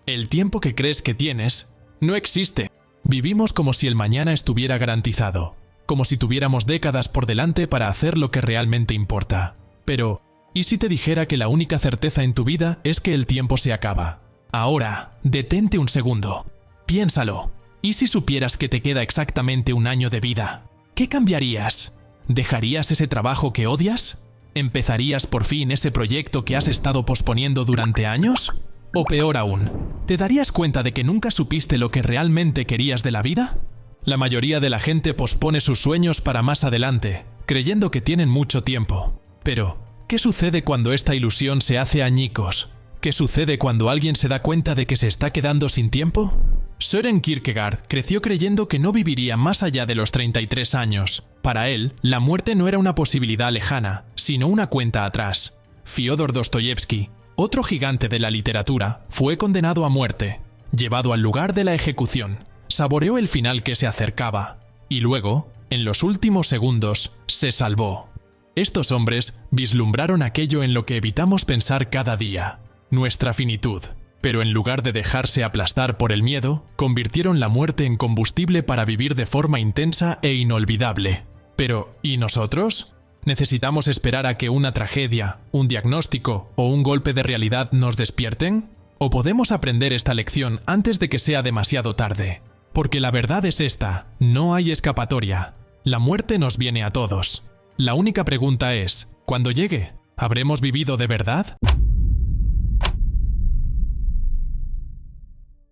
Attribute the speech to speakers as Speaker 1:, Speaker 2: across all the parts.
Speaker 1: El tiempo que crees que tienes no existe. Vivimos como si el mañana estuviera garantizado, como si tuviéramos décadas por delante para hacer lo que realmente importa. Pero, ¿y si te dijera que la única certeza en tu vida es que el tiempo se acaba? Ahora, detente un segundo. Piénsalo. ¿Y si supieras que te queda exactamente un año de vida? ¿Qué cambiarías? ¿Dejarías ese trabajo que odias? ¿Empezarías por fin ese proyecto que has estado posponiendo durante años? O peor aún, ¿te darías cuenta de que nunca supiste lo que realmente querías de la vida? La mayoría de la gente pospone sus sueños para más adelante, creyendo que tienen mucho tiempo. Pero, ¿qué sucede cuando esta ilusión se hace añicos? ¿Qué sucede cuando alguien se da cuenta de que se está quedando sin tiempo? Søren Kierkegaard creció creyendo que no viviría más allá de los 33 años. Para él, la muerte no era una posibilidad lejana, sino una cuenta atrás. Fyodor Dostoyevsky, otro gigante de la literatura, fue condenado a muerte, llevado al lugar de la ejecución. Saboreó el final que se acercaba, y luego, en los últimos segundos, se salvó. Estos hombres vislumbraron aquello en lo que evitamos pensar cada día, nuestra finitud. Pero en lugar de dejarse aplastar por el miedo, convirtieron la muerte en combustible para vivir de forma intensa e inolvidable. Pero, ¿y nosotros? ¿Necesitamos esperar a que una tragedia, un diagnóstico o un golpe de realidad nos despierten? ¿O podemos aprender esta lección antes de que sea demasiado tarde? Porque la verdad es esta, no hay escapatoria. La muerte nos viene a todos. La única pregunta es, ¿cuándo llegue? ¿Habremos vivido de verdad?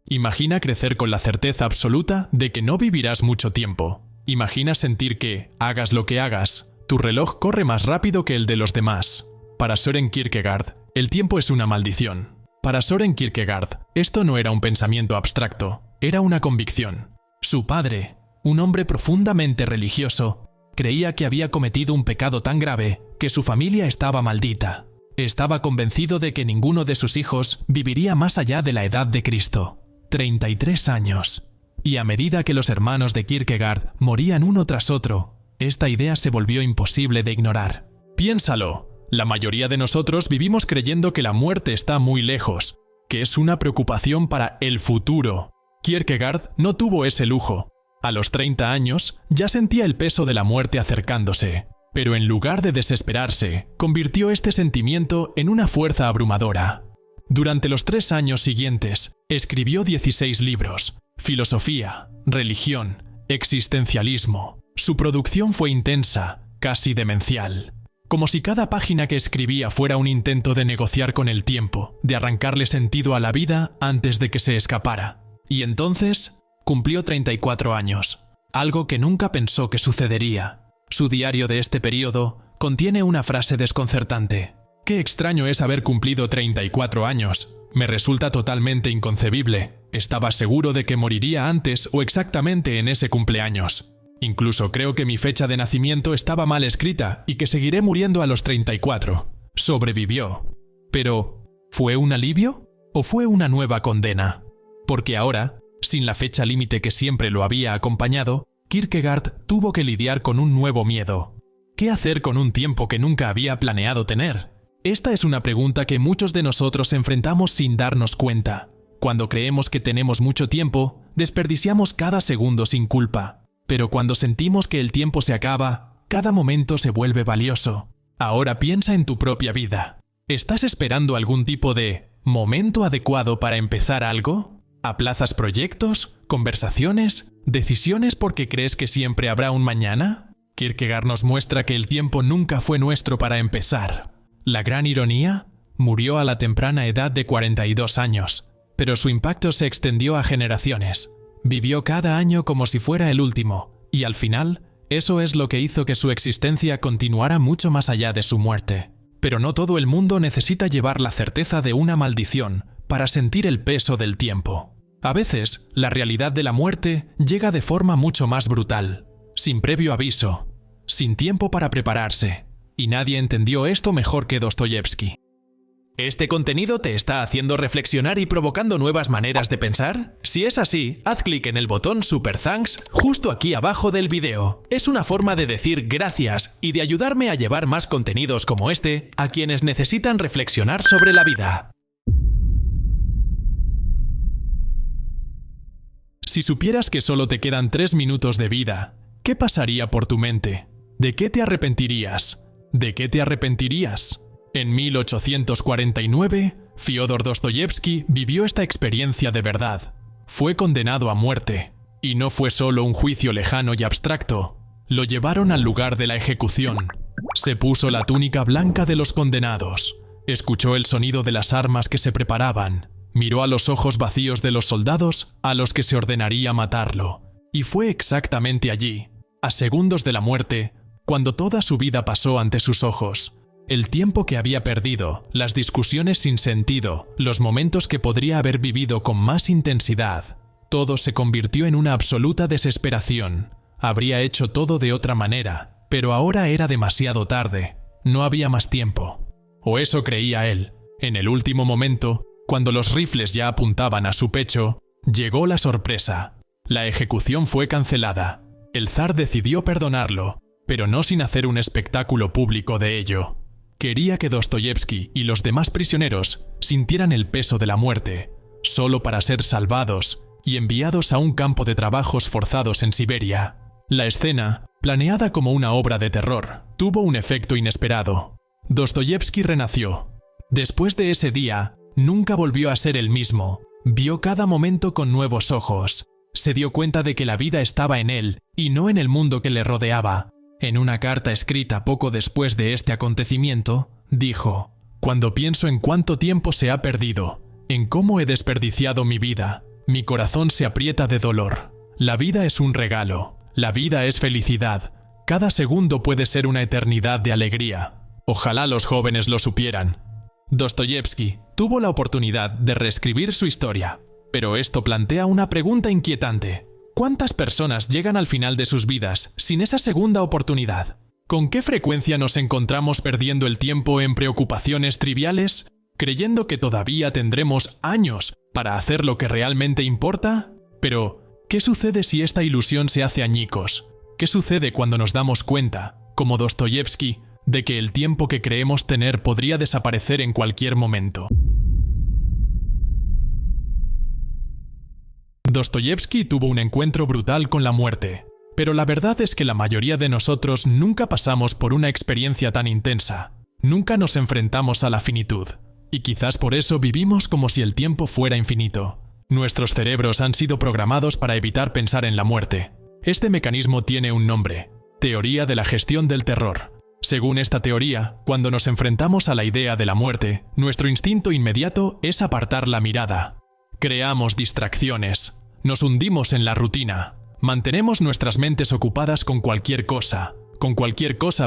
Speaker 1: Imagina crecer con la certeza absoluta de que no vivirás mucho tiempo. Imagina sentir que, hagas lo que hagas, tu reloj corre más rápido que el de los demás. Para Søren Kierkegaard, el tiempo es una maldición. Para Søren Kierkegaard, esto no era un pensamiento abstracto, era una convicción. Su padre, un hombre profundamente religioso, creía que había cometido un pecado tan grave que su familia estaba maldita. Estaba convencido de que ninguno de sus hijos viviría más allá de la edad de Cristo. 33 años. Y a medida que los hermanos de Kierkegaard morían uno tras otro, esta idea se volvió imposible de ignorar. Piénsalo, la mayoría de nosotros vivimos creyendo que la muerte está muy lejos, que es una preocupación para el futuro. Kierkegaard no tuvo ese lujo. A los 30 años ya sentía el peso de la muerte acercándose, pero en lugar de desesperarse, convirtió este sentimiento en una fuerza abrumadora. Durante los 3 años siguientes, escribió 16 libros: filosofía, religión, existencialismo. Su producción fue intensa, casi demencial. Como si cada página que escribía fuera un intento de negociar con el tiempo, de arrancarle sentido a la vida antes de que se escapara. Y entonces, cumplió 34 años, algo que nunca pensó que sucedería. Su diario de este periodo contiene una frase desconcertante. «Qué extraño es haber cumplido 34 años. Me resulta totalmente inconcebible. Estaba seguro de que moriría antes o exactamente en ese cumpleaños. Incluso creo que mi fecha de nacimiento estaba mal escrita y que seguiré muriendo a los 34. Sobrevivió. Pero, ¿fue un alivio o fue una nueva condena? Porque ahora, sin la fecha límite que siempre lo había acompañado, Kierkegaard tuvo que lidiar con un nuevo miedo. ¿Qué hacer con un tiempo que nunca había planeado tener? Esta es una pregunta que muchos de nosotros enfrentamos sin darnos cuenta. Cuando creemos que tenemos mucho tiempo, desperdiciamos cada segundo sin culpa. Pero cuando sentimos que el tiempo se acaba, cada momento se vuelve valioso. Ahora piensa en tu propia vida. ¿Estás esperando algún tipo de momento adecuado para empezar algo? ¿Aplazas proyectos, conversaciones, decisiones porque crees que siempre habrá un mañana? Kierkegaard nos muestra que el tiempo nunca fue nuestro para empezar. La gran ironía, murió a la temprana edad de 42 años, pero su impacto se extendió a generaciones. Vivió cada año como si fuera el último, y al final, eso es lo que hizo que su existencia continuara mucho más allá de su muerte. Pero no todo el mundo necesita llevar la certeza de una maldición para sentir el peso del tiempo. A veces, la realidad de la muerte llega de forma mucho más brutal, sin previo aviso, sin tiempo para prepararse, y nadie entendió esto mejor que Dostoyevsky. ¿Este contenido te está haciendo reflexionar y provocando nuevas maneras de pensar? Si es así, haz clic en el botón Super Thanks justo aquí abajo del video. Es una forma de decir gracias y de ayudarme a llevar más contenidos como este a quienes necesitan reflexionar sobre la vida. Si supieras que solo te quedan 3 minutos de vida, ¿qué pasaría por tu mente? ¿De qué te arrepentirías? ¿De qué te arrepentirías? En 1849, Fyodor Dostoyevsky vivió esta experiencia de verdad. Fue condenado a muerte. Y no fue solo un juicio lejano y abstracto. Lo llevaron al lugar de la ejecución. Se puso la túnica blanca de los condenados. Escuchó el sonido de las armas que se preparaban. Miró a los ojos vacíos de los soldados a los que se ordenaría matarlo. Y fue exactamente allí, a segundos de la muerte, cuando toda su vida pasó ante sus ojos. El tiempo que había perdido, las discusiones sin sentido, los momentos que podría haber vivido con más intensidad. Todo se convirtió en una absoluta desesperación. Habría hecho todo de otra manera, pero ahora era demasiado tarde. No había más tiempo. O eso creía él. En el último momento, cuando los rifles ya apuntaban a su pecho, llegó la sorpresa. La ejecución fue cancelada. El zar decidió perdonarlo, pero no sin hacer un espectáculo público de ello. Quería que Dostoyevsky y los demás prisioneros sintieran el peso de la muerte, solo para ser salvados y enviados a un campo de trabajos forzados en Siberia. La escena, planeada como una obra de terror, tuvo un efecto inesperado. Dostoyevsky renació. Después de ese día, nunca volvió a ser el mismo. Vio cada momento con nuevos ojos. Se dio cuenta de que la vida estaba en él y no en el mundo que le rodeaba. En una carta escrita poco después de este acontecimiento, dijo: «Cuando pienso en cuánto tiempo se ha perdido, en cómo he desperdiciado mi vida, mi corazón se aprieta de dolor. La vida es un regalo, la vida es felicidad. Cada segundo puede ser una eternidad de alegría. Ojalá los jóvenes lo supieran». Dostoyevsky tuvo la oportunidad de reescribir su historia, pero esto plantea una pregunta inquietante. ¿Cuántas personas llegan al final de sus vidas sin esa segunda oportunidad? ¿Con qué frecuencia nos encontramos perdiendo el tiempo en preocupaciones triviales, creyendo que todavía tendremos años para hacer lo que realmente importa? Pero, ¿qué sucede si esta ilusión se hace añicos? ¿Qué sucede cuando nos damos cuenta, como Dostoyevsky, de que el tiempo que creemos tener podría desaparecer en cualquier momento? Dostoyevsky tuvo un encuentro brutal con la muerte, pero la verdad es que la mayoría de nosotros nunca pasamos por una experiencia tan intensa. Nunca nos enfrentamos a la finitud, y quizás por eso vivimos como si el tiempo fuera infinito. Nuestros cerebros han sido programados para evitar pensar en la muerte. Este mecanismo tiene un nombre: teoría de la gestión del terror. Según esta teoría, cuando nos enfrentamos a la idea de la muerte, nuestro instinto inmediato es apartar la mirada. Creamos distracciones, nos hundimos en la rutina, mantenemos nuestras mentes ocupadas con cualquier cosa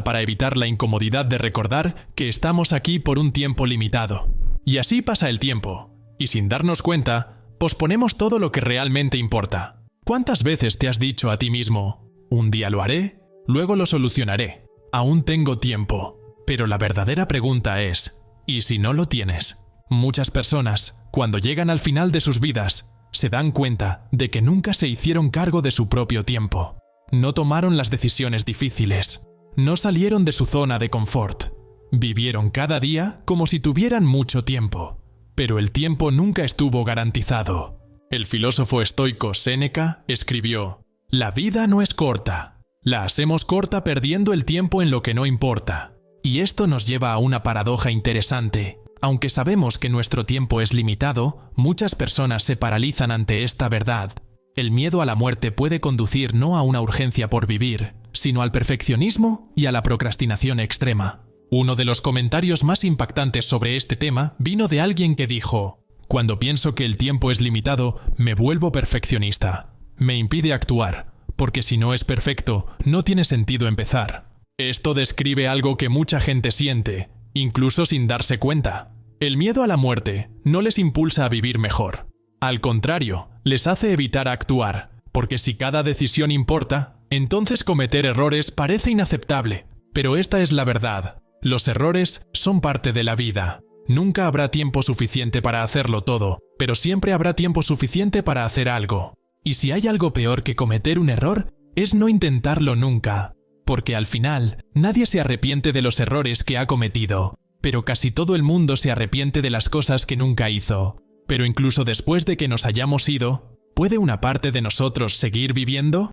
Speaker 1: para evitar la incomodidad de recordar que estamos aquí por un tiempo limitado. Y así pasa el tiempo, y sin darnos cuenta, posponemos todo lo que realmente importa. ¿Cuántas veces te has dicho a ti mismo: un día lo haré, luego lo solucionaré, aún tengo tiempo? Pero la verdadera pregunta es: ¿y si no lo tienes? Muchas personas, cuando llegan al final de sus vidas, se dan cuenta de que nunca se hicieron cargo de su propio tiempo. No tomaron las decisiones difíciles. No salieron de su zona de confort. Vivieron cada día como si tuvieran mucho tiempo. Pero el tiempo nunca estuvo garantizado. El filósofo estoico Séneca escribió: «La vida no es corta. La hacemos corta perdiendo el tiempo en lo que no importa». Y esto nos lleva a una paradoja interesante. Aunque sabemos que nuestro tiempo es limitado, muchas personas se paralizan ante esta verdad. El miedo a la muerte puede conducir no a una urgencia por vivir, sino al perfeccionismo y a la procrastinación extrema. Uno de los comentarios más impactantes sobre este tema vino de alguien que dijo: «Cuando pienso que el tiempo es limitado, me vuelvo perfeccionista. Me impide actuar, porque si no es perfecto, no tiene sentido empezar». Esto describe algo que mucha gente siente, incluso sin darse cuenta. El miedo a la muerte no les impulsa a vivir mejor. Al contrario, les hace evitar actuar, porque si cada decisión importa, entonces cometer errores parece inaceptable. Pero esta es la verdad: los errores son parte de la vida. Nunca habrá tiempo suficiente para hacerlo todo, pero siempre habrá tiempo suficiente para hacer algo. Y si hay algo peor que cometer un error, es no intentarlo nunca. Porque al final, nadie se arrepiente de los errores que ha cometido, pero casi todo el mundo se arrepiente de las cosas que nunca hizo. Pero incluso después de que nos hayamos ido, ¿puede una parte de nosotros seguir viviendo?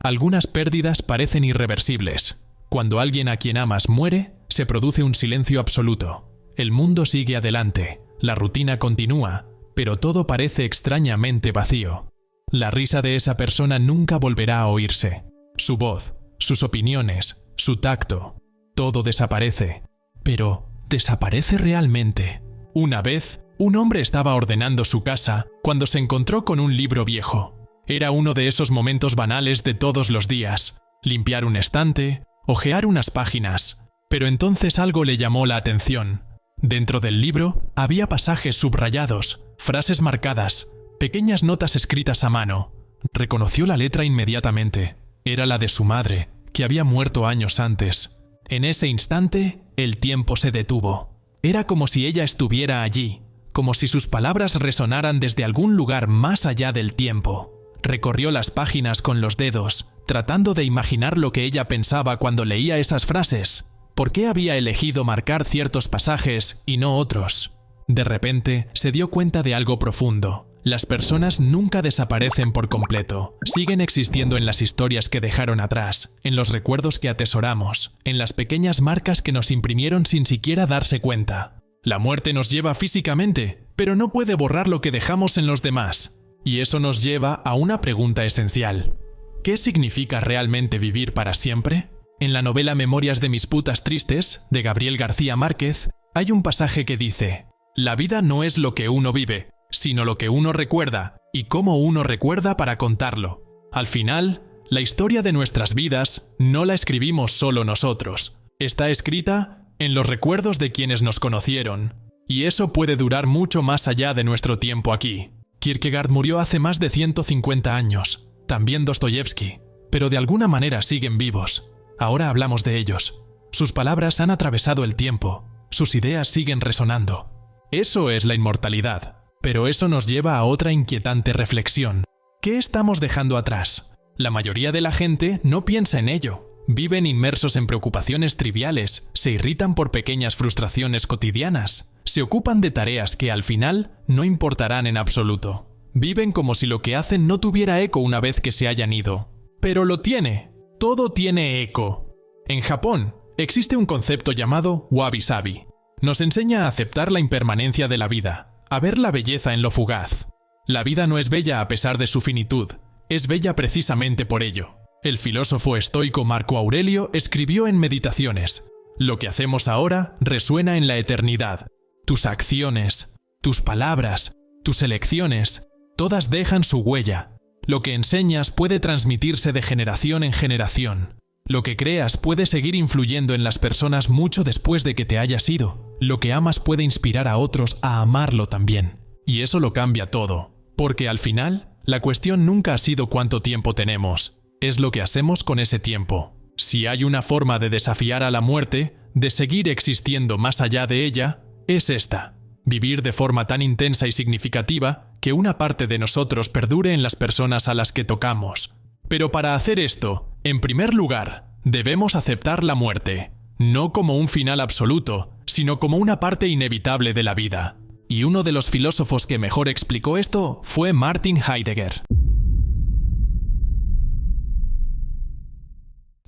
Speaker 1: Algunas pérdidas parecen irreversibles. Cuando alguien a quien amas muere, se produce un silencio absoluto. El mundo sigue adelante, la rutina continúa, pero todo parece extrañamente vacío. La risa de esa persona nunca volverá a oírse. Su voz, sus opiniones, su tacto, todo desaparece. Pero, ¿desaparece realmente? Una vez, un hombre estaba ordenando su casa cuando se encontró con un libro viejo. Era uno de esos momentos banales de todos los días. Limpiar un estante, hojear unas páginas. Pero entonces algo le llamó la atención. Dentro del libro había pasajes subrayados, frases marcadas, pequeñas notas escritas a mano. Reconoció la letra inmediatamente. Era la de su madre, que había muerto años antes. En ese instante, el tiempo se detuvo. Era como si ella estuviera allí, como si sus palabras resonaran desde algún lugar más allá del tiempo. Recorrió las páginas con los dedos, tratando de imaginar lo que ella pensaba cuando leía esas frases. ¿Por qué había elegido marcar ciertos pasajes y no otros? De repente, se dio cuenta de algo profundo. Las personas nunca desaparecen por completo. Siguen existiendo en las historias que dejaron atrás, en los recuerdos que atesoramos, en las pequeñas marcas que nos imprimieron sin siquiera darse cuenta. La muerte nos lleva físicamente, pero no puede borrar lo que dejamos en los demás. Y eso nos lleva a una pregunta esencial. ¿Qué significa realmente vivir para siempre? En la novela Memorias de mis putas tristes, de Gabriel García Márquez, hay un pasaje que dice: la vida no es lo que uno vive, sino lo que uno recuerda y cómo uno recuerda para contarlo. Al final, la historia de nuestras vidas no la escribimos solo nosotros. Está escrita en los recuerdos de quienes nos conocieron. Y eso puede durar mucho más allá de nuestro tiempo aquí. Kierkegaard murió hace más de 150 años. También Dostoyevsky. Pero de alguna manera siguen vivos. Ahora hablamos de ellos. Sus palabras han atravesado el tiempo. Sus ideas siguen resonando. Eso es la inmortalidad. Pero eso nos lleva a otra inquietante reflexión. ¿Qué estamos dejando atrás? La mayoría de la gente no piensa en ello. Viven inmersos en preocupaciones triviales, se irritan por pequeñas frustraciones cotidianas, se ocupan de tareas que al final no importarán en absoluto. Viven como si lo que hacen no tuviera eco una vez que se hayan ido. Pero lo tiene. Todo tiene eco. En Japón existe un concepto llamado wabi-sabi. Nos enseña a aceptar la impermanencia de la vida, a ver la belleza en lo fugaz. La vida no es bella a pesar de su finitud, es bella precisamente por ello. El filósofo estoico Marco Aurelio escribió en Meditaciones: lo que hacemos ahora resuena en la eternidad. Tus acciones, tus palabras, tus elecciones, todas dejan su huella. Lo que enseñas puede transmitirse de generación en generación. Lo que creas puede seguir influyendo en las personas mucho después de que te hayas ido. Lo que amas puede inspirar a otros a amarlo también. Y eso lo cambia todo. Porque al final, la cuestión nunca ha sido cuánto tiempo tenemos. Es lo que hacemos con ese tiempo. Si hay una forma de desafiar a la muerte, de seguir existiendo más allá de ella, es esta. Vivir de forma tan intensa y significativa que una parte de nosotros perdure en las personas a las que tocamos. Pero para hacer esto, en primer lugar, debemos aceptar la muerte, no como un final absoluto, sino como una parte inevitable de la vida. Y uno de los filósofos que mejor explicó esto fue Martin Heidegger.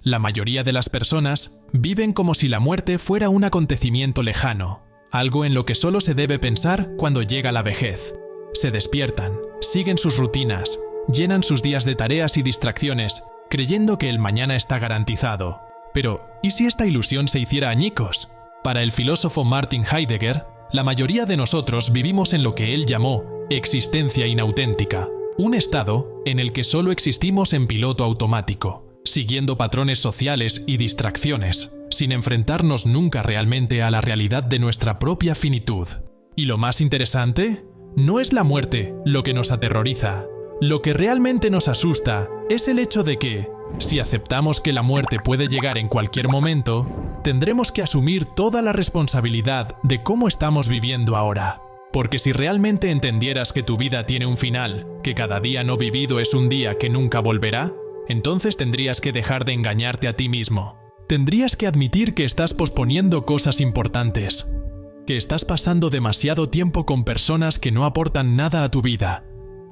Speaker 1: La mayoría de las personas viven como si la muerte fuera un acontecimiento lejano, algo en lo que solo se debe pensar cuando llega la vejez. Se despiertan, siguen sus rutinas, llenan sus días de tareas y distracciones, creyendo que el mañana está garantizado. Pero, ¿y si esta ilusión se hiciera añicos? Para el filósofo Martin Heidegger, la mayoría de nosotros vivimos en lo que él llamó existencia inauténtica, un estado en el que solo existimos en piloto automático, siguiendo patrones sociales y distracciones, sin enfrentarnos nunca realmente a la realidad de nuestra propia finitud. Y lo más interesante, no es la muerte lo que nos aterroriza. Lo que realmente nos asusta es el hecho de que, si aceptamos que la muerte puede llegar en cualquier momento, tendremos que asumir toda la responsabilidad de cómo estamos viviendo ahora. Porque si realmente entendieras que tu vida tiene un final, que cada día no vivido es un día que nunca volverá, entonces tendrías que dejar de engañarte a ti mismo. Tendrías que admitir que estás posponiendo cosas importantes. que estás pasando demasiado tiempo con personas que no aportan nada a tu vida,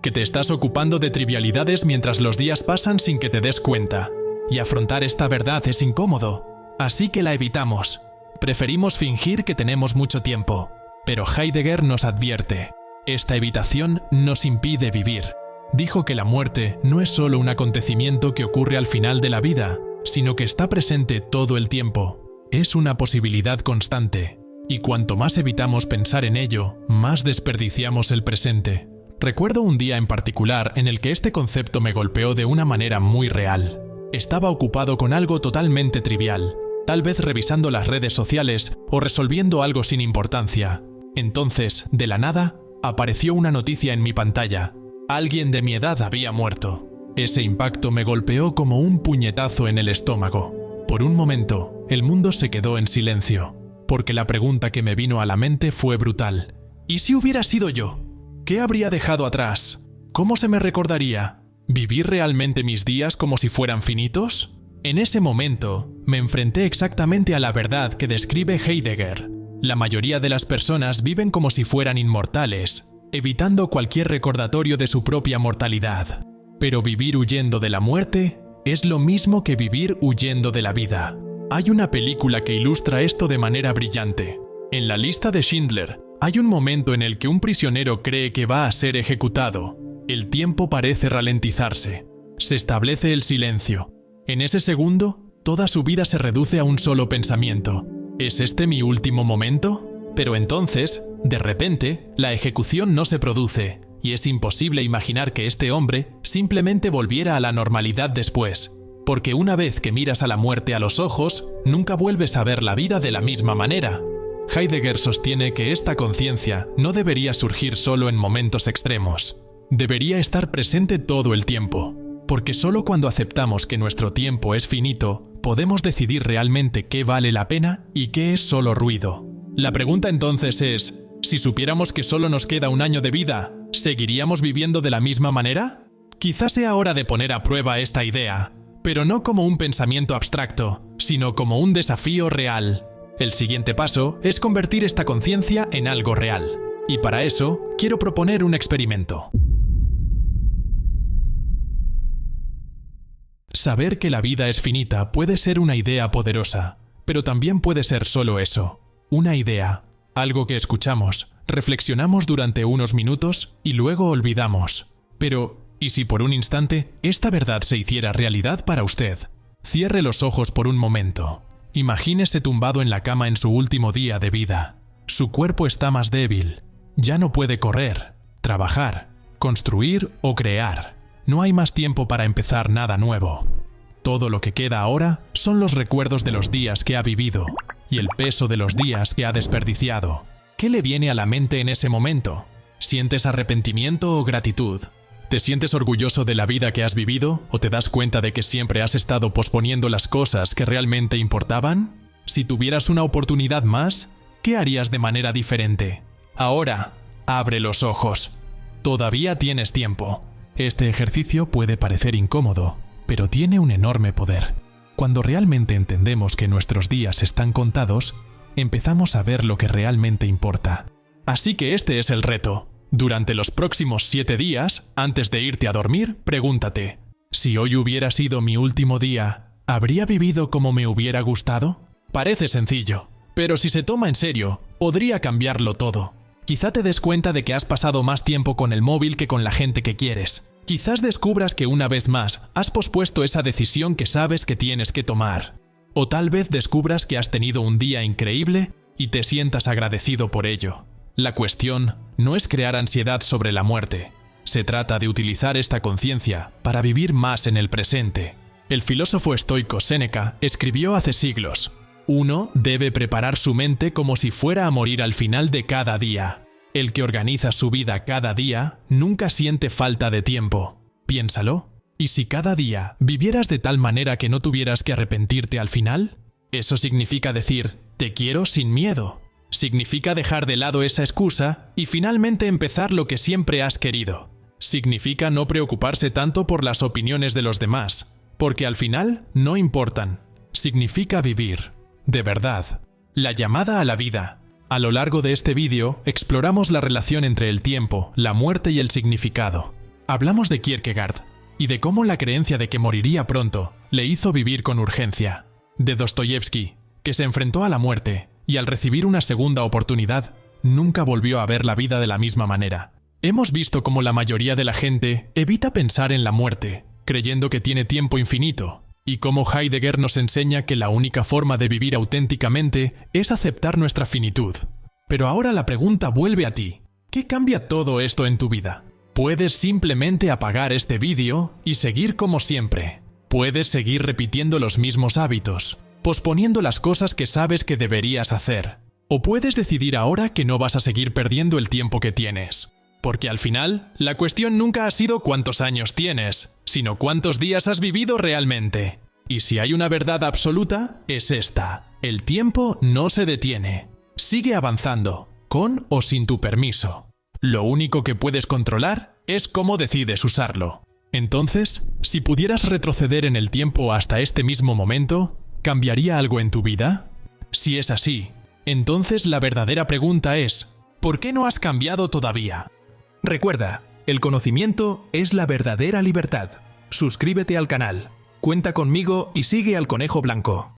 Speaker 1: que te estás ocupando de trivialidades mientras los días pasan sin que te des cuenta. Y afrontar esta verdad es incómodo, así que la evitamos. Preferimos fingir que tenemos mucho tiempo. Pero Heidegger nos advierte: esta evitación nos impide vivir. Dijo que la muerte no es solo un acontecimiento que ocurre al final de la vida, sino que está presente todo el tiempo. Es una posibilidad constante, y cuanto más evitamos pensar en ello, más desperdiciamos el presente. Recuerdo un día en particular en el que este concepto me golpeó de una manera muy real. Estaba ocupado con algo totalmente trivial, tal vez revisando las redes sociales o resolviendo algo sin importancia. Entonces, de la nada, apareció una noticia en mi pantalla. Alguien de mi edad había muerto. Ese impacto me golpeó como un puñetazo en el estómago. Por un momento, el mundo se quedó en silencio, porque la pregunta que me vino a la mente fue brutal. ¿Y si hubiera sido yo? ¿Qué habría dejado atrás? ¿Cómo se me recordaría? ¿Vivir realmente mis días como si fueran finitos? En ese momento, me enfrenté exactamente a la verdad que describe Heidegger. La mayoría de las personas viven como si fueran inmortales, evitando cualquier recordatorio de su propia mortalidad. Pero vivir huyendo de la muerte es lo mismo que vivir huyendo de la vida. Hay una película que ilustra esto de manera brillante. En la lista de Schindler, hay un momento en el que un prisionero cree que va a ser ejecutado. El tiempo parece ralentizarse. Se establece el silencio. En ese segundo, toda su vida se reduce a un solo pensamiento. ¿Es este mi último momento? Pero entonces, de repente, la ejecución no se produce, y es imposible imaginar que este hombre simplemente volviera a la normalidad después, porque una vez que miras a la muerte a los ojos, nunca vuelves a ver la vida de la misma manera. Heidegger sostiene que esta conciencia no debería surgir solo en momentos extremos. Debería estar presente todo el tiempo, porque solo cuando aceptamos que nuestro tiempo es finito, podemos decidir realmente qué vale la pena y qué es solo ruido. La pregunta entonces es, si supiéramos que solo nos queda un año de vida, ¿seguiríamos viviendo de la misma manera? Quizás sea hora de poner a prueba esta idea, pero no como un pensamiento abstracto, sino como un desafío real. El siguiente paso es convertir esta conciencia en algo real, y para eso quiero proponer un experimento. Saber que la vida es finita puede ser una idea poderosa, pero también puede ser solo eso, una idea, algo que escuchamos, reflexionamos durante unos minutos y luego olvidamos. Pero, ¿y si por un instante esta verdad se hiciera realidad para usted? Cierre los ojos por un momento. Imagínese tumbado en la cama en su último día de vida. Su cuerpo está más débil. Ya no puede correr, trabajar, construir o crear. No hay más tiempo para empezar nada nuevo. Todo lo que queda ahora son los recuerdos de los días que ha vivido y el peso de los días que ha desperdiciado. ¿Qué le viene a la mente en ese momento? ¿Sientes arrepentimiento o gratitud? ¿Te sientes orgulloso de la vida que has vivido o te das cuenta de que siempre has estado posponiendo las cosas que realmente importaban? Si tuvieras una oportunidad más, ¿qué harías de manera diferente? Ahora, abre los ojos. Todavía tienes tiempo. Este ejercicio puede parecer incómodo, pero tiene un enorme poder. Cuando realmente entendemos que nuestros días están contados, empezamos a ver lo que realmente importa. Así que este es el reto. Durante los próximos 7 días, antes de irte a dormir, pregúntate: si hoy hubiera sido mi último día, ¿habría vivido como me hubiera gustado? Parece sencillo, pero si se toma en serio, podría cambiarlo todo. Quizá te des cuenta de que has pasado más tiempo con el móvil que con la gente que quieres. Quizás descubras que una vez más has pospuesto esa decisión que sabes que tienes que tomar. O tal vez descubras que has tenido un día increíble y te sientas agradecido por ello. La cuestión no es crear ansiedad sobre la muerte. Se trata de utilizar esta conciencia para vivir más en el presente. El filósofo estoico Séneca escribió hace siglos: uno debe preparar su mente como si fuera a morir al final de cada día. El que organiza su vida cada día nunca siente falta de tiempo. Piénsalo. ¿Y si cada día vivieras de tal manera que no tuvieras que arrepentirte al final? Eso significa decir, te quiero sin miedo. Significa dejar de lado esa excusa y finalmente empezar lo que siempre has querido. Significa no preocuparse tanto por las opiniones de los demás, porque al final no importan. Significa vivir. De verdad. La llamada a la vida A lo largo de este vídeo exploramos la relación entre el tiempo, la muerte y el significado. Hablamos de Kierkegaard y de cómo la creencia de que moriría pronto le hizo vivir con urgencia. De Dostoyevsky, que se enfrentó a la muerte y al recibir una segunda oportunidad, nunca volvió a ver la vida de la misma manera. Hemos visto cómo la mayoría de la gente evita pensar en la muerte, creyendo que tiene tiempo infinito, y cómo Heidegger nos enseña que la única forma de vivir auténticamente es aceptar nuestra finitud. Pero ahora la pregunta vuelve a ti. ¿Qué cambia todo esto en tu vida? Puedes simplemente apagar este vídeo y seguir como siempre. Puedes seguir repitiendo los mismos hábitos, posponiendo las cosas que sabes que deberías hacer. O puedes decidir ahora que no vas a seguir perdiendo el tiempo que tienes. Porque al final, la cuestión nunca ha sido cuántos años tienes, sino cuántos días has vivido realmente. Y si hay una verdad absoluta, es esta: el tiempo no se detiene. Sigue avanzando, con o sin tu permiso. Lo único que puedes controlar es cómo decides usarlo. Entonces, si pudieras retroceder en el tiempo hasta este mismo momento, ¿cambiaría algo en tu vida? Si es así, entonces la verdadera pregunta es: ¿por qué no has cambiado todavía?
Speaker 2: Recuerda, el conocimiento es la verdadera libertad. Suscríbete al canal, cuenta conmigo y sigue al Conejo Blanco.